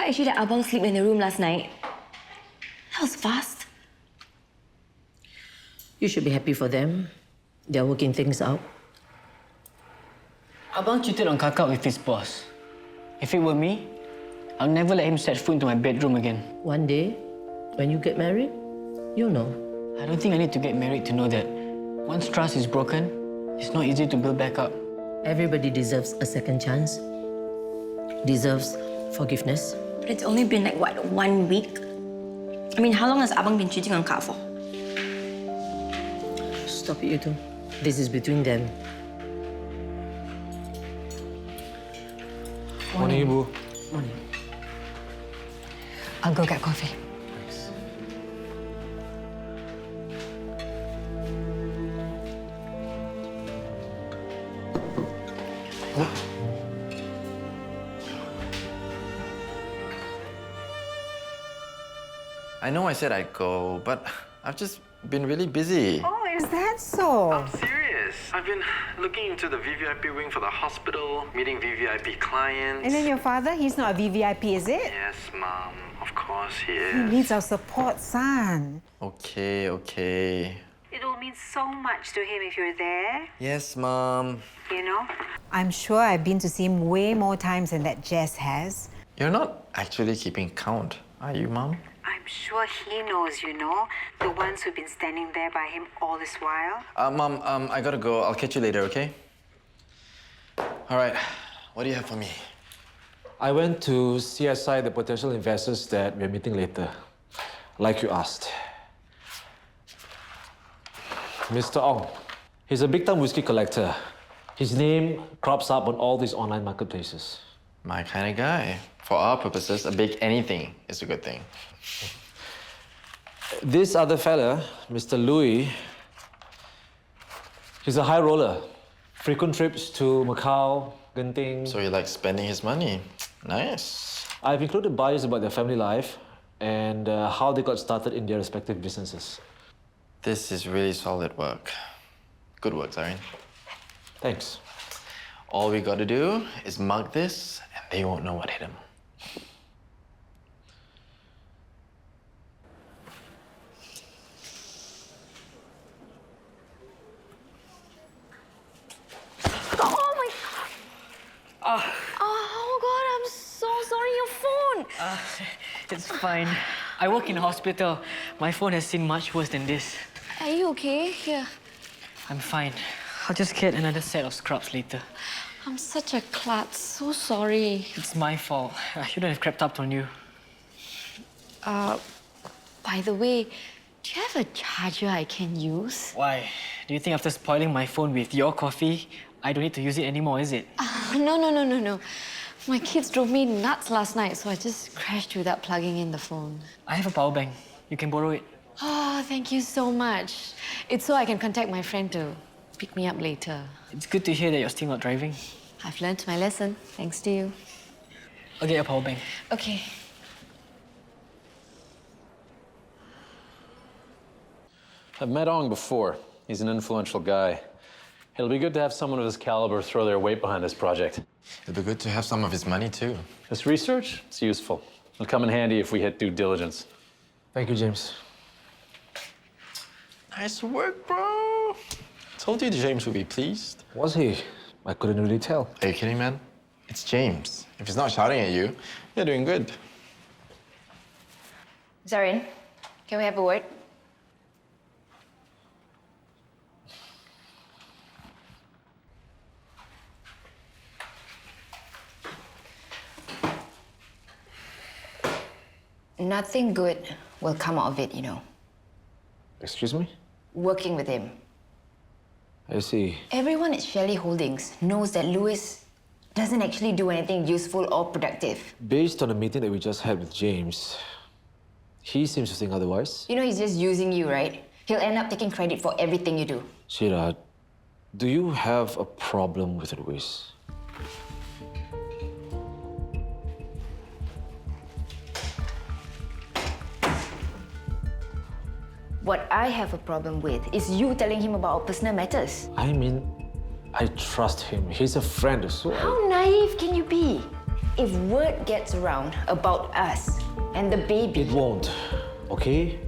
actually let Abang sleep in the room last night. That was fast. You should be happy for them. They're working things out. Abang cheated on Kakak with his boss. If it were me, I'll never let him set foot into my bedroom again. One day, when you get married, you'll know. I don't think I need to get married to know that once trust is broken, it's not easy to build back up. Everybody deserves a second chance. Deserves forgiveness. But it's only been like, what, 1 week? I mean, how long has Abang been cheating on Kak for? Stop it, you two. This is between them. Morning, Ibu. Morning. I'll go get coffee. Thanks. I know I said I'd go, but I've just been really busy. Oh, is that so? I'm serious. I've been looking into the VVIP wing for the hospital, meeting VVIP clients. And then your father, he's not a VVIP, is it? Yes, Mom. Of course he He is. needs our support, son. Okay. It will mean so much to him if you're there, Yes, Mom. you know? I'm sure I've been to see him way more times than that Jess has. You're not actually keeping count, are you, Mom? I'm sure he knows, you know, the ones who've been standing there by him all this while. Mom, I gotta go. I'll catch you later, okay? All right. What do you have for me? I went to CSI the potential investors that we're meeting later, like you asked. Mr. Ong, he's a big-time whiskey collector. His name crops up on all these online marketplaces. My kind of guy. For our purposes, a big anything is a good thing. This other fella, Mr. Louis, he's a high roller. Frequent trips to Macau, Genting. So you like spending his money. Nice. I've included bios about their family life and how they got started in their respective businesses. This is really solid work. Good work, Zaryn. Thanks. All we gotta do is mug this, and they won't know what hit him. Oh my God! Oh God, I'm so sorry. Your phone. It's fine. I work in a hospital. My phone has seen much worse than this. Are you okay? Here. I'm fine. I'll just get another set of scrubs later. I'm such a klutz. So sorry. It's my fault. I shouldn't have crept up on you. By the way, do you have a charger I can use? Why? Do you think after spoiling my phone with your coffee, I don't need to use it anymore, is it? No. My kids drove me nuts last night, so I just crashed without plugging in the phone. I have a power bank. You can borrow it. Oh, thank you so much. It's so I can contact my friend to pick me up later. It's good to hear that you're still not driving. I've learned my lesson, thanks to you. I'll get your power bank. Okay. I've met Ong before. He's an influential guy. It'll be good to have someone of his caliber throw their weight behind this project. It'd be good to have some of his money, too. This research, it's useful. It'll come in handy if we hit due diligence. Thank you, James. Nice work, bro. Told you James would be pleased. Was he? I couldn't really tell. Are you kidding, man? It's James. If he's not shouting at you, you're doing good. Zaryn, can we have a word? Nothing good will come out of it, you know. Excuse me? Working with him. I see. Everyone at Shelley Holdings knows that Louis doesn't actually do anything useful or productive. Based on the meeting that we just had with James, he seems to think otherwise. You know he's just using you, right? He'll end up taking credit for everything you do. Syirah, do you have a problem with Louis? What I have a problem with is you telling him about our personal matters. I mean, I trust him. He's a friend, so How naive can you be? if word gets around about us and the baby, It won't, okay?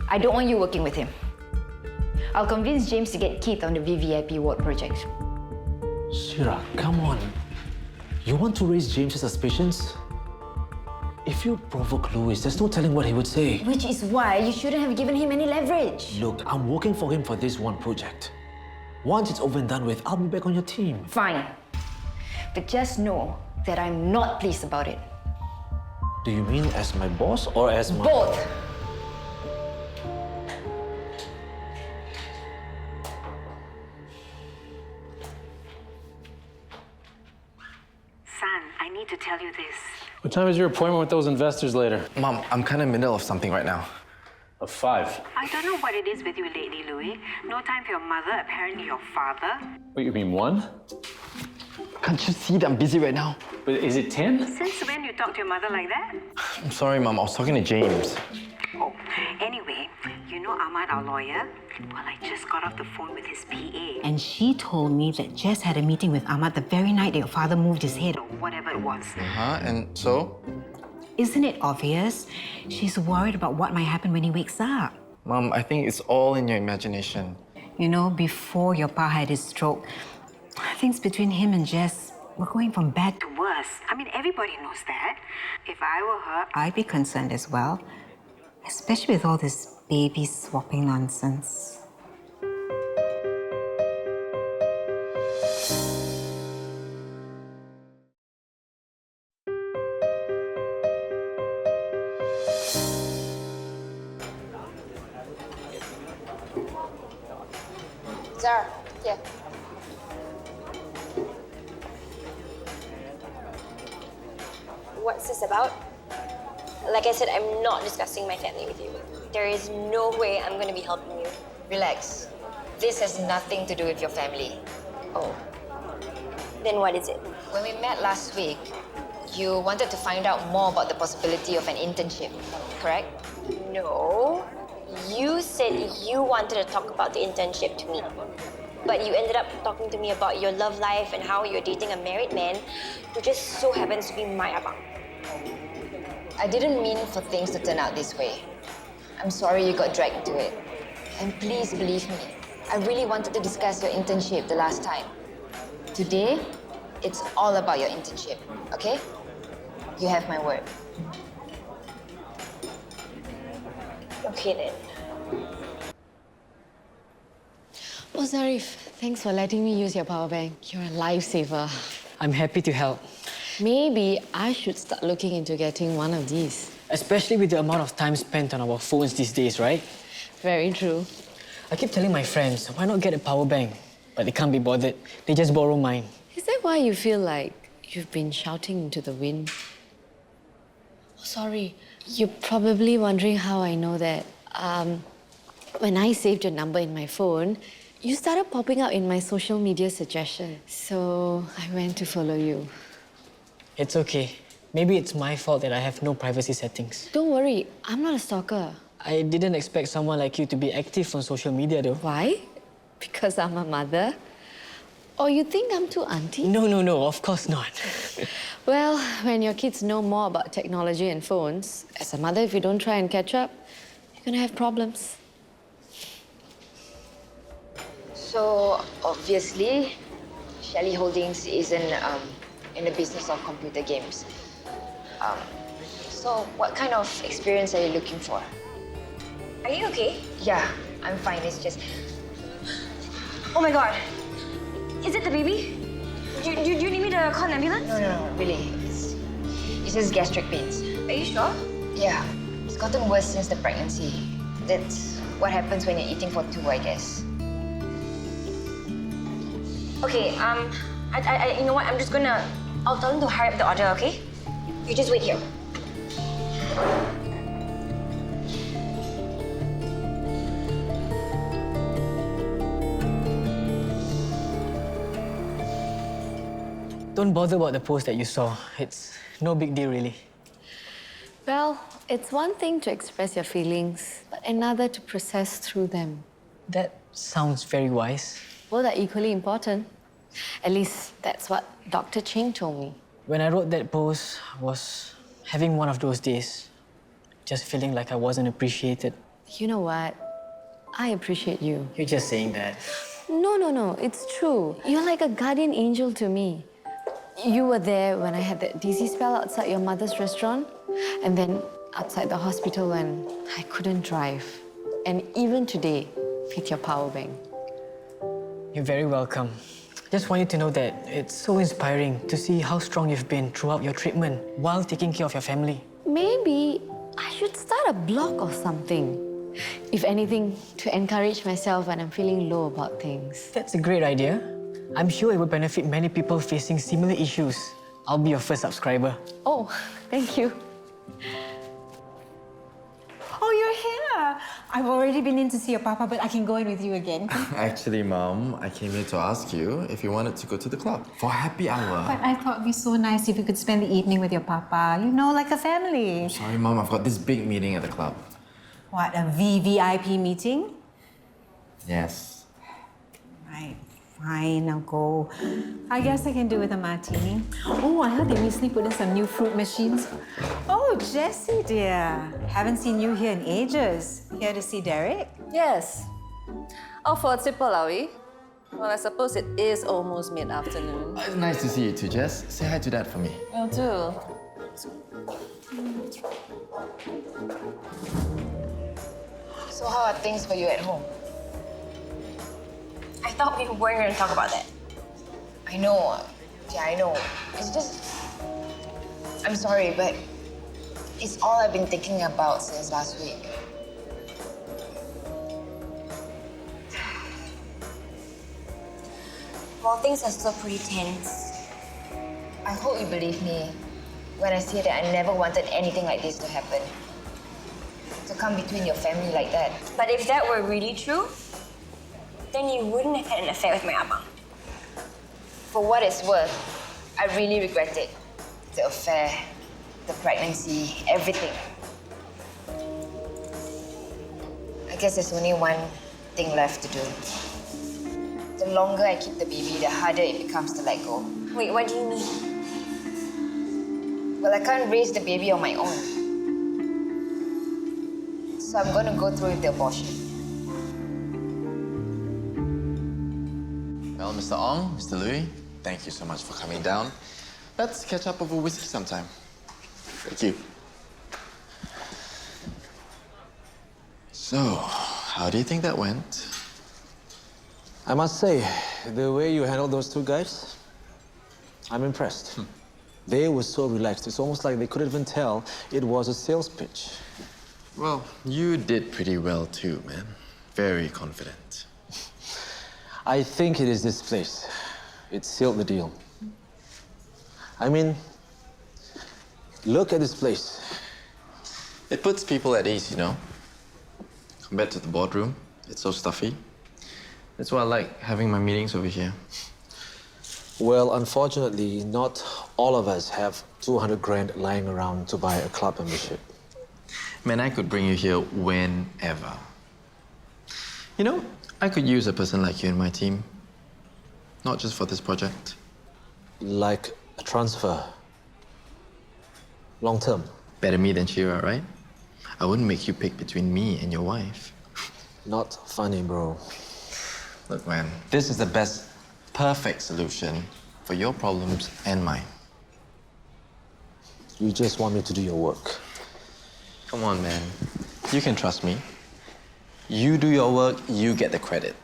I don't want you working with him. I'll convince James to get Keith on the VVIP ward project. Syirah, come on. You want to raise James's suspicions? If you provoke Louis, there's no telling what he would say. Which is why you shouldn't have given him any leverage. Look, I'm working for him for this one project. Once it's over and done with, I'll be back on your team. Fine. But just know that I'm not pleased about it. Do you mean as my boss or as my... Both. Son, I need to tell you this. What time is your appointment with those investors later? Mom, I'm kind of middle of something right now. Of 5. I don't know what it is with you lately, Louis. No time for your mother, apparently your father. What, you mean 1? Can't you see that I'm busy right now? But is it 10? Since when you talk to your mother like that? I'm sorry, Mom. I was talking to James. Oh, anyway, you know Ahmad, our lawyer? Well, I just got off the phone with his PA. And she told me that Jess had a meeting with Ahmad the very night that your father moved his head. Or whatever it was. And so? Isn't it obvious? She's worried about what might happen when he wakes up. Mom, I think it's all in your imagination. You know, before your pa had his stroke, things between him and Jess were going from bad to Worse. I mean, everybody knows that. If I were her, I'd be concerned as well, especially with all this baby swapping nonsense. Zara, yeah. What's this about? Like I said, I'm not discussing my family with you. There is no way I'm going to be helping you. Relax. This has nothing to do with your family. Oh. Then what is it? When we met last week, you wanted to find out more about the possibility of an internship, correct? No. You said you wanted to talk about the internship to me. But you ended up talking to me about your love life and how you're dating a married man who just so happens to be my abang. I didn't mean for things to turn out this way. I'm sorry you got dragged into it. And please believe me, I really wanted to discuss your internship the last time. Today, it's all about your internship, okay? You have my word. Okay then. Oh, Zarif, thanks for letting me use your power bank. You're a lifesaver. I'm happy to help. Maybe I should start looking into getting one of these. Especially with the amount of time spent on our phones these days, right? Very true. I keep telling my friends, why not get a power bank? But they can't be bothered. They just borrow mine. Is that why you feel like you've been shouting into the wind? Oh, sorry. You're probably wondering how I know that. When I saved your number in my phone, you started popping up in my social media suggestions. So I went to follow you. It's okay. Maybe it's my fault that I have no privacy settings. Don't worry, I'm not a stalker. I didn't expect someone like you to be active on social media though. Why? Because I'm a mother? Or you think I'm too auntie? No, of course not. Well, when your kids know more about technology and phones, as a mother, if you don't try and catch up, you're gonna have problems. So, obviously, Shelley Holdings isn't in the business of computer games. So, what kind of experience are you looking for? Are you okay? Yeah, I'm fine. It's just... Oh my god. Is it the baby? Do you need me to call an ambulance? No, really. It's just gastric pains. Are you sure? Yeah, it's gotten worse since the pregnancy. That's what happens when you're eating for two, I guess. Okay, you know what? I'll tell him to hurry up the order, okay? You just wait here. Don't bother about the post that you saw. It's no big deal, really. Well, it's one thing to express your feelings, but another to process through them. That sounds very wise. Both are equally important. At least that's what Dr. Cheng told me. When I wrote that post, I was having one of those days. Just feeling like I wasn't appreciated. You know what? I appreciate you. You're just saying that. No. It's true. You're like a guardian angel to me. You were there when I had that dizzy spell outside your mother's restaurant, and then outside the hospital when I couldn't drive. And even today, with your power bank. You're very welcome. Just want you to know that it's so inspiring to see how strong you've been throughout your treatment while taking care of your family. Maybe I should start a blog or something. If anything, to encourage myself when I'm feeling low about things. That's a great idea. I'm sure it will benefit many people facing similar issues. I'll be your first subscriber. Oh, thank you. Oh, you're here. I've already been in to see your papa, but I can go in with you again. Actually, Mom, I came here to ask you if you wanted to go to the club for happy hour. But I thought it'd be so nice if you could spend the evening with your papa. You know, like a family. Sorry, Mom, I've got this big meeting at the club. What, a VVIP meeting? Yes. Right, fine, I'll go. I guess I can do with a martini. Oh, I heard they recently put in some new fruit machines. Oh, Jessie, dear. Haven't seen you here in ages. Here to see Derek? Yes. Oh, for a triple, are we? Well, I suppose it is almost mid-afternoon. It's nice to see you too, Jess. Say hi to Dad for me. Will do. So how are things for you at home? I thought we weren't going to talk about that. I know. Yeah, I know. It's just... I'm sorry, but it's all I've been thinking about since last week. Well, things are still pretty tense. I hope you believe me when I say that I never wanted anything like this to happen. To come between your family like that. But if that were really true, then you wouldn't have had an affair with my abang. For what it's worth, I really regret it. The affair, the pregnancy, everything. I guess there's only one thing left to do. The longer I keep the baby, the harder it becomes to let go. Wait, what do you mean? Well, I can't raise the baby on my own. So I'm gonna go through with the abortion. Well, Mr. Ong, Mr. Louis, thank you so much for coming down. Let's catch up over whiskey sometime. Thank you. So, how do you think that went? I must say, the way you handled those two guys, I'm impressed. They were so relaxed. It's almost like they couldn't even tell it was a sales pitch. Well, you did pretty well too, man. Very confident. I think it is this place. It sealed the deal. I mean, look at this place. It puts people at ease, you know. Compared to the boardroom, it's so stuffy. That's why I like having my meetings over here. Well, unfortunately, not all of us have 200 grand lying around to buy a club membership. Man, I could bring you here whenever. You know, I could use a person like you in my team. Not just for this project. Like a transfer. Long term. Better me than Syirah, right? I wouldn't make you pick between me and your wife. Not funny, bro. Look, man, this is the best, perfect solution for your problems and mine. You just want me to do your work. Come on, man. You can trust me. You do your work, you get the credit.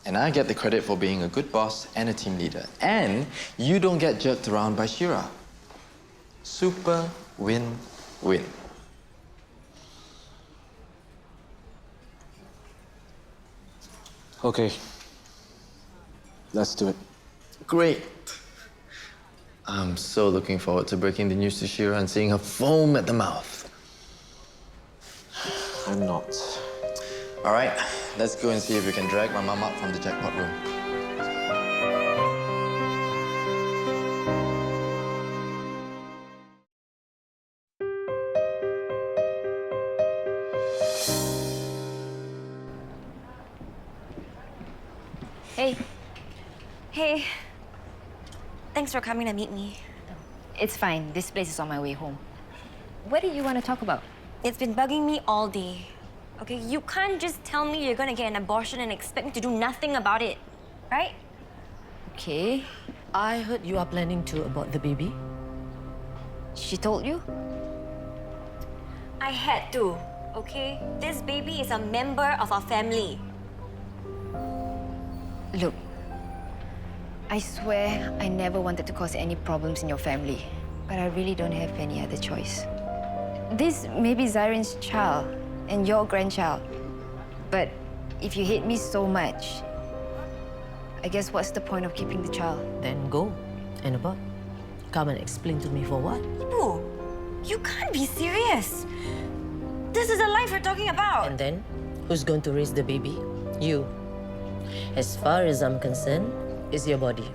And I get the credit for being a good boss and a team leader. And you don't get jerked around by Syirah. Super win-win. Okay. Let's do it. Great. I'm so looking forward to breaking the news to Syirah and seeing her foam at the mouth. I'm not. All right, let's go and see if we can drag my mum up from the jackpot room. Hey. Hey. Thanks for coming to meet me. It's fine. This place is on my way home. What do you want to talk about? It's been bugging me all day. Okay, you can't just tell me you're gonna get an abortion and expect me to do nothing about it, right? Okay. I heard you are planning to abort the baby. She told you? I had to, okay? This baby is a member of our family. Look, I swear I never wanted to cause any problems in your family, but I really don't have any other choice. This may be Zaryn's child and your grandchild, but if you hate me so much, I guess what's the point of keeping the child? Then go and abort. Come and explain to me for what? Ibu, you can't be serious. This is the life we're talking about. And then, who's going to raise the baby? You. As far as I'm concerned, it's your body.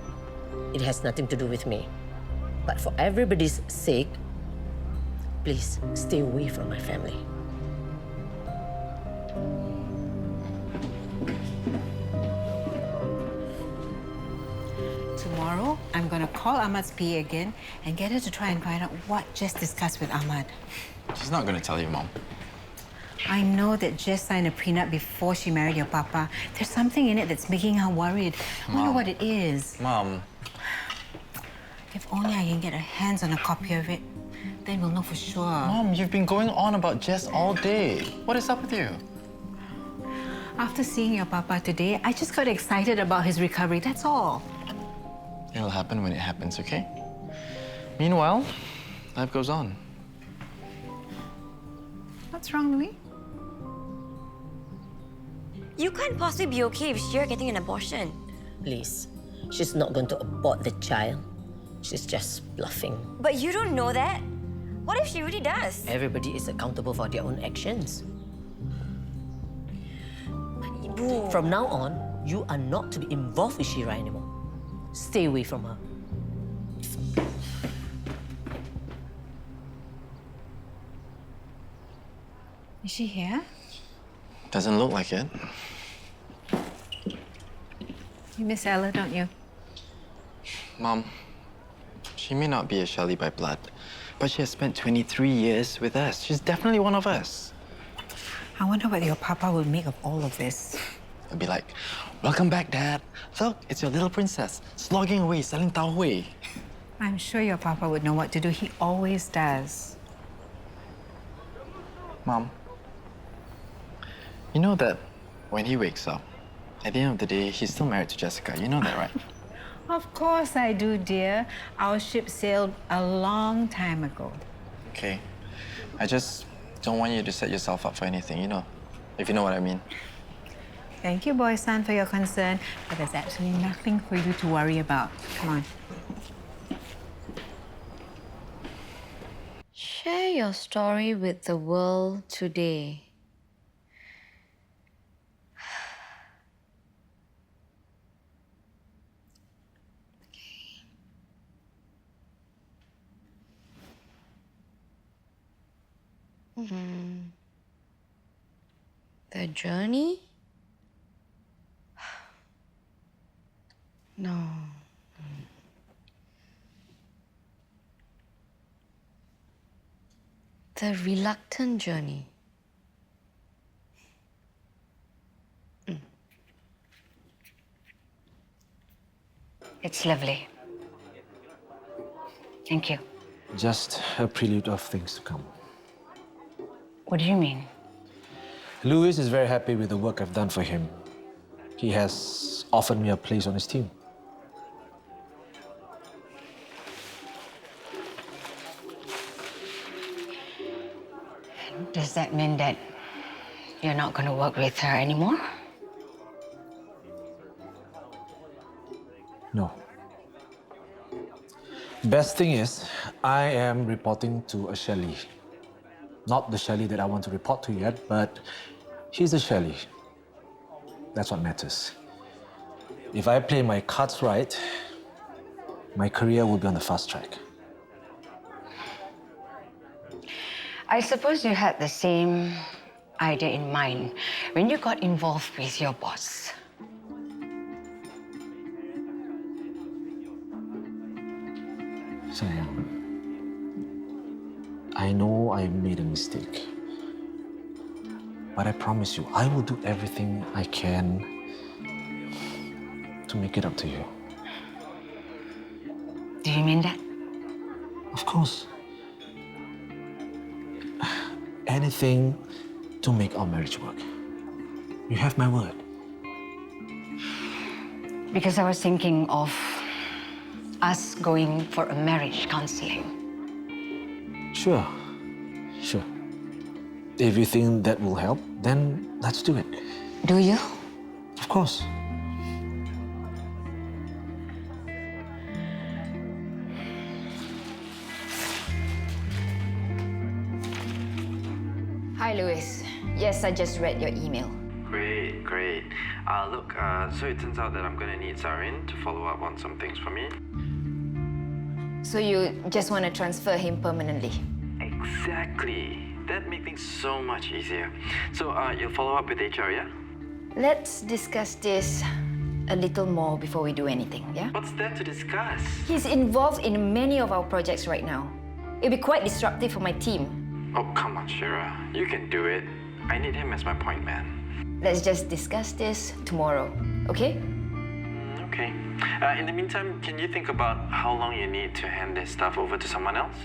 It has nothing to do with me. But for everybody's sake, please stay away from my family. Tomorrow, I'm going to call Ahmad's PA again and get her to try and find out what Jess discussed with Ahmad. She's not going to tell you, Mom. I know that Jess signed a prenup before she married your papa. There's something in it that's making her worried. I wonder what it is. Mom. If only I can get our hands on a copy of it, then we'll know for sure. Mom, you've been going on about Jess all day. What is up with you? After seeing your papa today, I just got excited about his recovery, that's all. It'll happen when it happens, okay? Meanwhile, life goes on. What's wrong with me? You can't possibly be okay if Syirah getting an abortion. Please, she's not going to abort the child. She's just bluffing. But you don't know that. What if she really does? Everybody is accountable for their own actions. Ibu. From now on, you are not to be involved with Syirah anymore. Stay away from her. Is she here? Doesn't look like it. You miss Ella, don't you? Mom, she may not be a Shelley by blood, but she has spent 23 years with us. She's definitely one of us. I wonder what your papa will make of all of this. It'll be like, welcome back, Dad. Look, it's your little princess, slogging away, selling tau hui. I'm sure your papa would know what to do. He always does. Mom, you know that when he wakes up, at the end of the day, he's still married to Jessica. You know that, right? Of course I do, dear. Our ship sailed a long time ago. Okay. I just don't want you to set yourself up for anything, you know, if you know what I mean. Thank you, boy-son, for your concern, but there's absolutely nothing for you to worry about. Come on. Share your story with the world today. The journey? No. The reluctant journey. It's lovely. Thank you. Just a prelude of things to come. What do you mean? Louis is very happy with the work I've done for him. He has offered me a place on his team. Does that mean that you're not going to work with her anymore? No. Best thing is, I am reporting to a Shelley. Not the Shelley that I want to report to yet, but she's a Shelley. That's what matters. If I play my cards right, my career will be on the fast track. I suppose you had the same idea in mind when you got involved with your boss. Sayang, I know I made a mistake. But I promise you, I will do everything I can to make it up to you. Do you mean that? Of course. Anything to make our marriage work. You have my word. Because I was thinking of us going for a marriage counseling. Sure. If you think that will help, then let's do it. Do you? Of course. Hi, Louis. Yes, I just read your email. Great. Look, so it turns out that I'm gonna need Zaryn to follow up on some things for me. So you just want to transfer him permanently? Exactly. That makes things so much easier. So, you'll follow up with HR, yeah? Let's discuss this a little more before we do anything, yeah? What's there to discuss? He's involved in many of our projects right now. It'll be quite disruptive for my team. Oh, come on, Syirah. You can do it. I need him as my point man. Let's just discuss this tomorrow, okay? Okay. In the meantime, can you think about how long you need to hand this stuff over to someone else?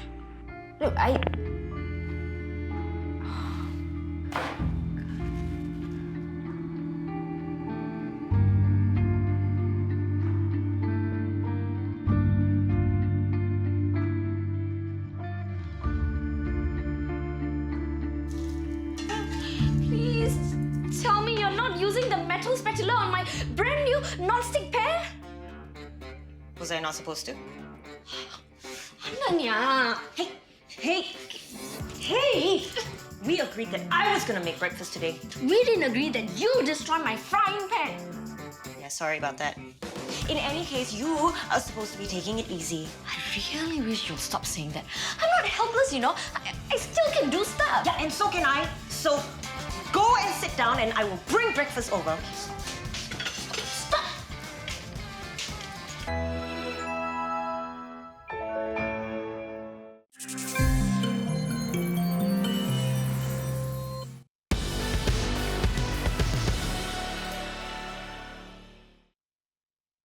Look, Please tell me you're not using the metal spatula on my brand new non-stick pan? Was I not supposed to? Nanya! Hey! We agreed that I was gonna make breakfast today. We didn't agree that you destroy my frying pan. Yeah, sorry about that. In any case, you are supposed to be taking it easy. I really wish you'd stop saying that. I'm not helpless, you know. I still can do stuff. Yeah, and so can I. So go and sit down and I will bring breakfast over.